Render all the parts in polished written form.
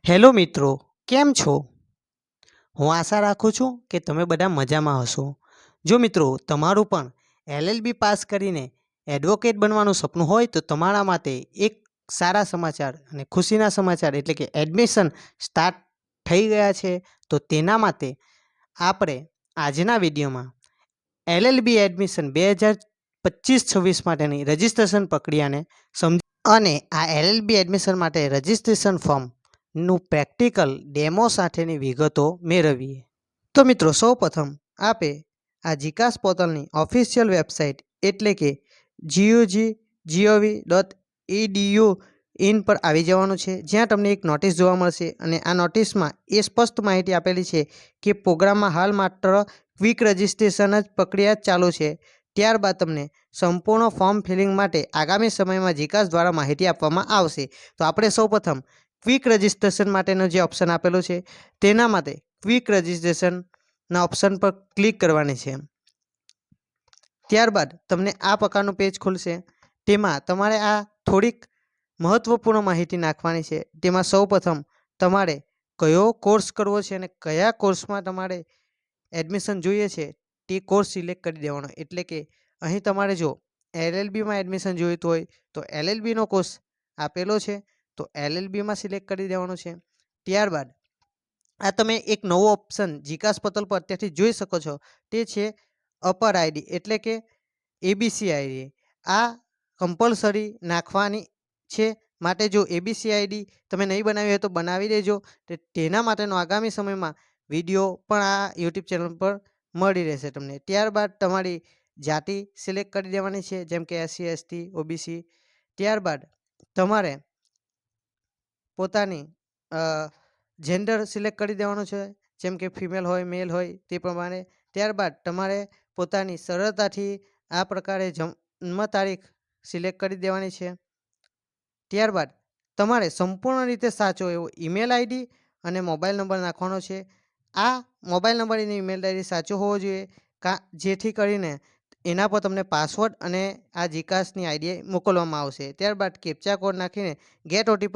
Hello મિત્રો, કેમ છો? હું આશા રાખું છું કે તમે બધા મજામાં હશો. જો મિત્રો તમારું પણ LLB પાસ કરીને એડવોકેટ બનવાનું સપનું હોય તો તમારા માટે એક સારા સમાચાર અને ખુશીના સમાચાર એટલે કે એડમિશન સ્ટાર્ટ થઈ ગયા છે. તો તેના માટે આપણે આજના વિડીયોમાં LLB એડમિશન 2025-26 માટેની રજિસ્ટ્રેશન પ્રક્રિયાને સમજ અને આ LLB એડમિશન માટે રજિસ્ટ્રેશન ફોર્મનું પ્રેક્ટિકલ ડેમો સાથેની વિગતો મેળવીએ. તો મિત્રો સૌપ્રથમ આપે આ જીકાસ પોર્ટલની ઓફિશિયલ વેબસાઇટ એટલે કે gov.edu ઇન પર આવી જવાનું છે, જ્યાં તમને એક નોટિસ જોવા મળશે અને આ નોટિસમાં એ સ્પષ્ટ માહિતી આપેલી છે કે પ્રોગ્રામમાં હાલ માત્ર ક્વિક રજિસ્ટ્રેશન જ પ્રક્રિયા ચાલુ છે. ત્યારબાદ તમને સંપૂર્ણ ફોર્મ ફિલિંગ માટે આગામી સમયમાં જીકાસ દ્વારા માહિતી આપવામાં આવશે. તો આપણે સૌપ્રથમ ક્વિક રજિસ્ટ્રેશન માટેનો જે ઓપ્શન આપેલો છે તેના માટે ક્વિક રજિસ્ટ્રેશનના ઓપ્શન પર ક્લિક કરવાની છે. ત્યારબાદ તમને આ પ્રકારનું પેજ ખુલશે. તેમાં તમારે આ થોડીક મહત્વપૂર્ણ માહિતી નાખવાની છે. તેમાં સૌપ્રથમ તમારે કયો કોર્સ કરવો છે અને કયા કોર્સમાં તમારે એડમિશન જોઈએ છે તે કોર્સ સિલેક્ટ કરી દેવાનો. એટલે કે અહીં તમારે જો LLBમાં એડમિશન જોઈતું હોય તો LLBનો કોર્સ આપેલો છે તો LLBમાં સિલેક્ટ કરી દેવાનું છે. ત્યારબાદ આ તમે એક નવો ઓપ્શન જીકાસ પોર્ટલ પર અત્યારથી જોઈ શકો છો, તે છે અપર આઈડી એટલે કે ABC આઈડી. આ કમ્પલસરી નાખવાની છે. માટે જો ABC આઈડી તમે નહીં બનાવી હોય તો બનાવી દેજો. તેના માટેનો આગામી સમયમાં વિડીયો પણ આ યુટ્યુબ ચેનલ પર મળી રહેશે તમને. ત્યારબાદ તમારી જાતિ સિલેક્ટ કરી દેવાની છે, જેમ કે SC ST OBC. ત્યારબાદ તમારે પોતાની જેન્ડર સિલેક્ટ કરી દેવાનું છે, જેમ કે ફિમેલ હોય મેલ હોય તે પ્રમાણે. ત્યારબાદ તમારે પોતાની સરળતાથી આ પ્રકારે જન્મ તારીખ સિલેક્ટ કરી દેવાની છે. ત્યારબાદ તમારે સંપૂર્ણ રીતે સાચો એવો ઈમેલ આઈડી અને મોબાઈલ નંબર નાખવાનો છે. આ મોબાઈલ નંબર અને ઈમેલ આઈડી સાચો હોવો જોઈએ, જેથી કરીને એના પર તમને પાસવર્ડ અને આ જીકાસની આઈડી મોકલવામાં આવશે. ત્યારબાદ કેપ્ચા કોડ નાખીને ગેટ OTP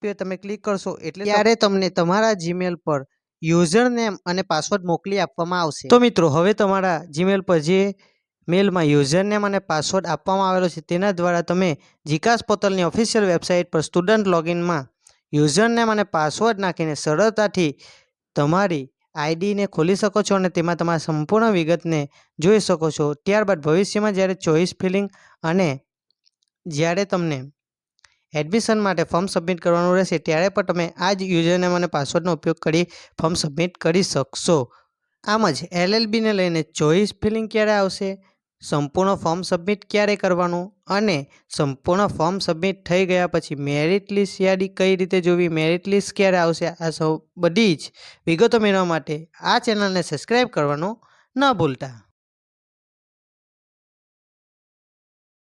પર તમે ક્લિક કરશો એટલે ત્યારે તમને તમારા જીમેલ પર યુઝર નેમ અને પાસવર્ડ મોકલી આપવામાં આવશે. તો મિત્રો હવે તમારા જીમેલ પર જે મેલમાં યુઝર નેમ અને પાસવર્ડ આપવામાં આવેલો છે તેના દ્વારા તમે જીકાસ પોર્ટલની ઓફિશિયલ વેબસાઇટ પર સ્ટુડન્ટ લોગિનમાં યુઝર નેમ અને પાસવર્ડ નાખીને સરળતાથી તમારી આઈડીને ખોલી શકો છો અને તેમાં તમારા સંપૂર્ણ વિગતને જોઈ શકો છો. ત્યારબાદ ભવિષ્યમાં જ્યારે ચોઈસ ફિલિંગ અને જ્યારે તમને એડમિશન માટે ફોર્મ સબમિટ કરવાનું રહેશે ત્યારે પણ તમે આ જ યુઝરનેમ અને પાસવર્ડનો ઉપયોગ કરી ફોર્મ સબમિટ કરી શકશો. આમ જ LLBને લઈને ચોઈસ ફિલિંગ ક્યારે આવશે, સંપૂર્ણ ફોર્મ સબમિટ ક્યારે કરવાનું અને સંપૂર્ણ ફોર્મ સબમિટ થઈ ગયા પછી મેરિટ લિસ્ટ યાદી કઈ રીતે જોવી, મેરિટ લિસ્ટ ક્યારે આવશે, આ બધી જ વિગતો મેળવવા માટે આ ચેનલને સબસ્ક્રાઈબ કરવાનું ન ભૂલતા.